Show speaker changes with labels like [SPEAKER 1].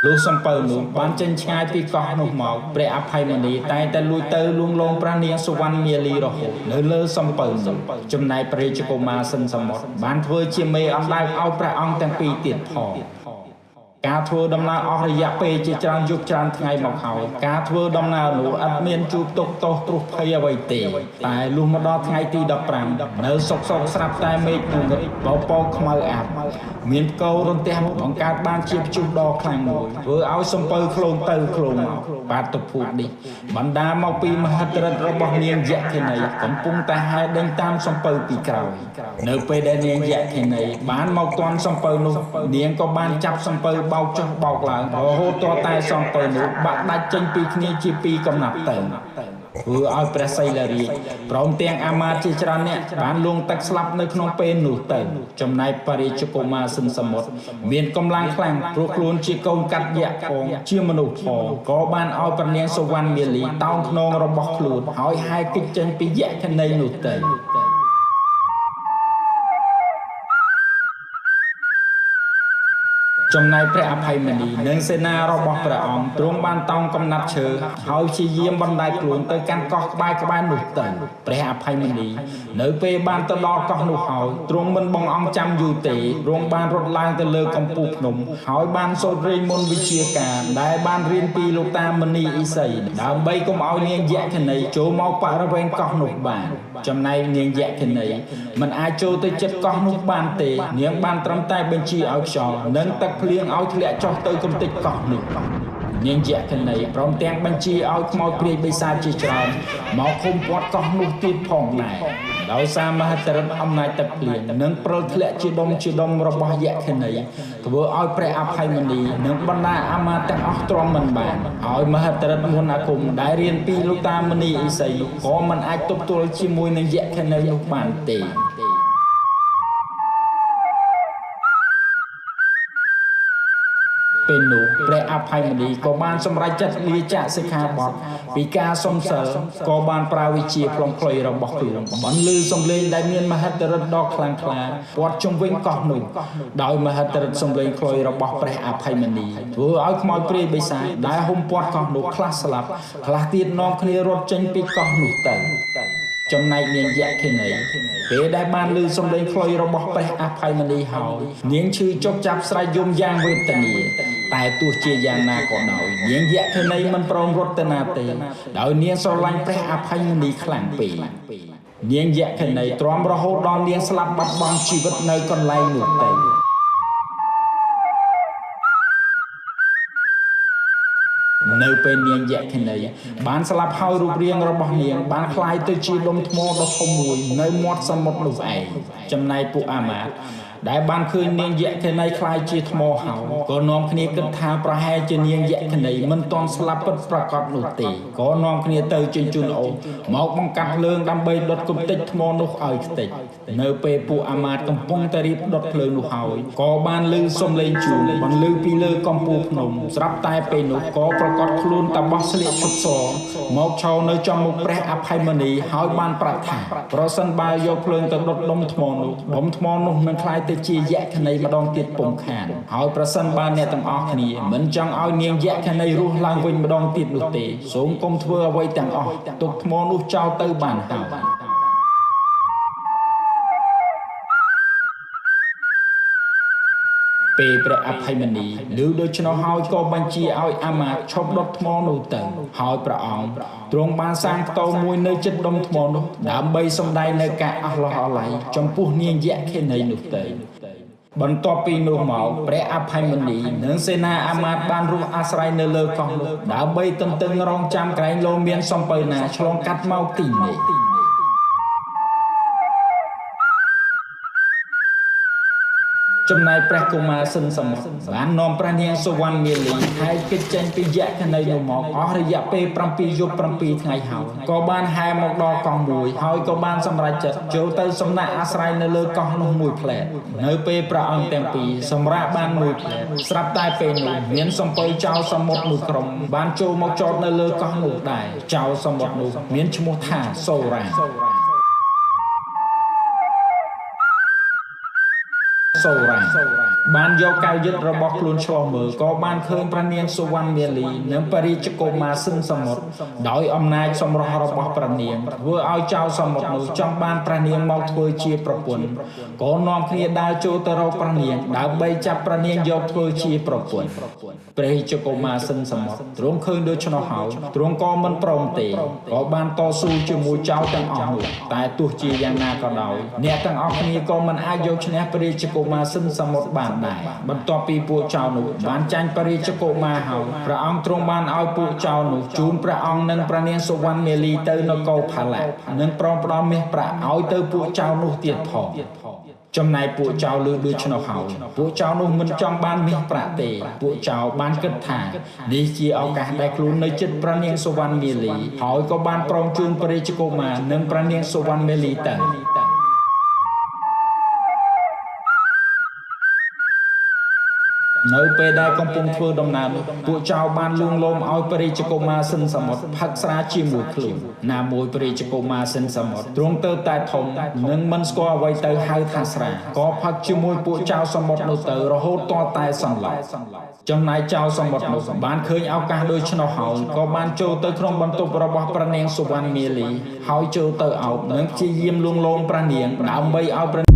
[SPEAKER 1] លោកសំពៅនោះបានចេញឆ្ងាយពីកោះនោះមកព្រះអភ័យមនីតែងតែលួចទៅលួងលោមព្រះនាងសុវណ្ណមាលីរហូតនៅលើសំពៅនោះចំណែកព្រះរាជកុមារសិនសមុទ្របានធ្វើជាមេអណ្ដើកឲ្យព្រះអង្គទាំងពីរទៀតផងការធ្វើដំណើរអស់រយៈពេលជាច្រើនយប់ច្រើនថ្ងៃមកហើយការធ្វើដំណើរនោះអត់មានជួបទុក្ខទោសគ្រោះភ័យអ្វីទេតែលុះមកដល់ថ្ងៃទី15នៅសុកស្រាប់តែមេឃងងឹតបោកពកខ្មៅអាប់មានផ្គររន្ទះបង្កើតបានជាព្យុះដ៏ខ្លាំងមួយធ្វើឲ្យសំពៅឃ្លោងទៅឃ្លោងមកបាទទភូតនេះបណ្ដាមកពីមហិទ្ធិឫទ្ធិរបស់នាងយក្ខិនីកំពុងតែហែដេញតាមសំពៅពីក្រោយនៅពេលដែលនាងយក្ខិនីបានមកទាន់សំពៅនោះនាងក៏បានចាប់សំពៅបោកចុះបោកឡើងរហូតទាល់តែសំពៅនោះបាក់ដាច់ចេញពីគ្នាជាពីរកំណាប់ទៅធ្វើឲ្យព្រះសីលរាជព្រមទាំងអាមាត្យជាច្រើនអ្នកបានលង់ទឹកស្លាប់នៅក្នុងពេលនោះទៅចំណែកព្រះរាជកុមារសិនសមុទ្រមានកម្លាំងខ្លាំងព្រោះខ្លួនជាកូនកាត់យក្សផងជាមនុស្សផងក៏បានឲ្យព្រះនាងសុវណ្ណមាលីតោងខ្នងរបស់ខ្លួនហើយហែកគេចចេញពីយក្ខិនីនោះទៅចំណែកព្រះអភ័យមនីនិងសេនារបស់ព្រះអង្គទ្រង់បានតោងកំណាត់ឈើហើយព្យាយាមបណ្ដែតខ្លួនទៅកាន់កោះក្បែរនោះទៅព្រះអភ័យមនីនៅពេលបានទៅដល់កោះនោះហើយទ្រង់មិនបងអង្គចាំយូរទេទ្រង់បានរត់ឡើងទៅលើកំពូលភ្នំហើយបានសូត្ររៀនមន្តវិជ្ជាការដែលបានរៀនពីលោកតាមនីអ៊ីសីដើម្បីកុំឲ្យនាងយក្ខិនីចូលមកបរិវេណកោះនោះបានចំណែកនាងយក្ខិនីមិនអាចចូលទៅជិតកោះនោះបានទេនាងបានត្រឹមតែបញ្ជាឲ្យខ្យល់និងទឹកភ្លៀងឲ្យធ្លាក់ចុះទៅកំទេចកោះនោះនាងយក្ខិនីព្រមទាំងបញ្ជាឲ្យខ្មោចព្រាយបិសាចជាច្រើនមកឃុំព័ទ្ធកោះនោះទៀតផងដែរដោយសារមហិទ្ធិឫទ្ធិអំណាចទឹកភ្លៀងនិងព្រិលធ្លាក់ជាដុំរបស់យក្ខិនីធ្វើឲ្យព្រះអភ័យមនីនិងបណ្ដាអាមាត្យទាំងអស់ទ្រាំមិនបានហើយមហិទ្ធិឫទ្ធិមុនអាគមដែលរៀនពីលោកតាមនីអ៊ីសីក៏មិនអាចទប់ទល់ជាមួយនឹងយក្ខិនីនោះបានទេពេលនោះព្រះអភ័យមនីក៏បានសម្រេចចិត្តលាចាកសិក្ខាបទពីការសុំសិលក៏បានប្រើវិជ្ជាផ្លុំខ្លុយរបស់ខ្លួនបានលឺសំឡេងដែលមានមហិទ្ធិឫទ្ធិដ៏ខ្លាំងក្លាព័ទ្ធជុំវិញកោះនោះដោយមហិទ្ធិឫទ្ធិសំឡេងខ្លុយរបស់ព្រះអភ័យមនីធ្វើឲ្យខ្មោចព្រាយបិសាចដែលហុំព័ទ្ធកោះនោះខ្លះស្លាប់ខ្លះទៀតនាំគ្នារត់ចេញពីកោះនោះទៅចំណែកនាងយក្ខិនីពេលដែលបានឮសំឡេងខ្លុយរបស់ព្រះអភ័យមនីហើយនាងឈឺចុកចាប់ស្រែកយំយ៉ាងវេទនាតែទោះជាយ៉ាងណាក៏ដោយនាងយក្ខិនីមិនព្រមរត់ទៅណាទេដោយនាងស្រឡាញ់ព្រះអភ័យមនីខ្លាំងពេកនាងយក្ខិនីទ្រាំរហូតដល់នាងស្លាប់បាត់បង់ជីវិតនៅកន្លែងនោះទៅនៅពេលនាងយក្ខិនីបានស្លាប់ហើយរូបរាងរបស់នាងបានคล้ายទៅជាដុំថ្មដ៏ធំមួយនៅមាត់សមុទ្រនោះឯងចំណែកពួកអាមាត្យដែលបានឃើញនាងយក្ខិនីคล้ายជាថ្មហើយក៏នាំគ្នាគិតថាប្រហែលជានាងយក្ខិនីមិនទាន់ស្លាប់ពិតប្រាកដនោះទេក៏នាំគ្នាទៅជញ្ជូនអូនមកបង្កាត់ភ្លើងដើម្បីដុតកំទេចថ្មនោះឲ្យខ្ទេចនៅពេលពួកអាមាត្យកំពុងតែរៀបដុតភ្លើងនោះហើយក៏បានឮសំឡេងជួរបន្លឺពីលើកំពូលភ្នំស្រាប់តែពេលនោះក៏ប្រកាសខ្លួនតបោះស្លៀកឈុតសមកឈរនៅចំមុខព្រះអភ័យមនីហើយបានប្រាប់ថាប្រសិនបើយកភ្លើងទៅដុតដុំថ្មនោះនឹងคล้ายទៅជាយក្ខិនីម្ដងទៀតពុំខានហើយប្រសិនបើអ្នកទាំងអស់គ្នាមិនចង់ឲ្យនាងយក្ខិនីរស់ឡើងវិញម្ដងទៀតនោះទេសូមកុំធ្វើអ្វីទាំងអស់ទុកថ្មនោះចោលទៅបានហើយពេលព្រះអភ័យមនីឮដូច្នោះហើយក៏បញ្ជាឲ្យអាមាត្យឈប់ដុតថ្មនោះទៅហើយព្រះអង្គទ្រង់បានសាងផ្ទោមួយនៅជិតដុំថ្មនោះដើម្បីសម្ដែងនៅការអស់លោះអាល័យចំពោះនាងយក្ខិនីនោះទៅបន្ទាប់ពីនោះមកព្រះអភ័យមនីនិងសេនាអាមាត្យបានរស់អាស្រ័យនៅលើកោះនោះដើម្បីទន្ទឹងរង់ចាំក្រែងលោមានសំពៅណាឆ្លងកាត់មកទីនេះចំណែកព្រះកុមារសិនសមុទ្របាននាំព្រះនាងសុវណ្ណមាលីហើយគេចចេញពីយក្ខិនីនោះមកអស់រយៈពេល7យប់7ថ្ងៃហើយក៏បានហែមកដល់កោះមួយហើយក៏បានសម្រេចចិត្តចូលទៅសំណាក់អាស្រ័យនៅលើកោះនោះមួយផ្លែតនៅពេលព្រះអង្គទាំងពីរសម្រាប់បានមួយផ្លែតស្រាប់តែពេលនោះមានសំពៅចៅសមុទ្រមួយក្រុមបានចូលមកចតនៅលើកោះនោះដែរចៅសមុទ្រនោះមានឈ្មោះថាសូរ៉ា សូរ៉ាបានយកកៅយិត្តរបស់ខ្លួនឆ្លងមើលក៏បានឃើញព្រះនាងសុវណ្ណមាលីនិងបរិជ្ជកុមារសិនសមុទ្រដោយអំណាចសម្រស់របស់ព្រះនាងធ្វើឲ្យចៅសមុទ្រនោះចង់បានព្រះនាងមកធ្វើជាប្រពន្ធក៏នាំគ្នាដើរចូលទៅរកព្រះនាងដើម្បីចាប់ព្រះនាងយកធ្វើជាប្រពន្ធព្រះរាជកុមារសិនសមុទ្រទ្រង់ឃើញដូច្នោះហើយទ្រង់ក៏មិនព្រមទេក៏បានតស៊ូជាមួយចៅទាំងអស់នោះតែទោះជាយ៉ាងណាក៏ដោយអ្នកទាំងអស់គ្នាក៏មិនអាចយកឈ្នះព្រះរាជកុមារសិនសមុទ្របានដែរបន្ទាប់ពីពួកចៅនោះបានចាញ់ព្រះរាជកុមារហើយព្រះអង្គទ្រង់បានឲ្យពួកចៅនោះជូនព្រះអង្គនិងព្រះនាងសុវណ្ណមាលីទៅនគរផាឡៈនិងព្រមផ្ដល់មាសប្រាក់ឲ្យទៅពួកចៅនោះទៀតផងចំណែកពួកចៅលើដូច្នោះហើយពួកចៅនោះមិនចង់បានមាសប្រាក់ទេពួកចៅបានគិតថានេះជាឱកាសដែលខ្លួននៅជិតព្រះនាងសុវណ្ណមាលីហើយក៏បានព្រមជូនព្រះរាជកុមារនិងព្រះនាងសុវណ្ណមាលីទៅនៅពេលដែលកំពុងធ្វើដំណើរពួកចៅបានលួងលោមឲ្យព្រះរាជកុមារសិនសមុទ្រផឹកស្រាជាមួយខ្លួនណាមួយព្រះរាជកុមារសិនសមុទ្រទ្រង់ទៅតែធំនិងមិនស្គាល់អ្វីទៅហៅថាស្រាក៏ផឹកជាមួយពួកចៅសមុទ្រនោះទៅរហូតទាល់តែសន្លប់ចំណែកចៅសមុទ្រនោះបានឃើញឱកាសដូច្នោះហើយក៏បានចូលទៅក្នុងបន្ទប់របស់ព្រះនាងសុវណ្ណមាលីហើយចូលទៅអោបនិងព្យាយាមលួងលោមព្រះនាងដើម្បីឲ្យ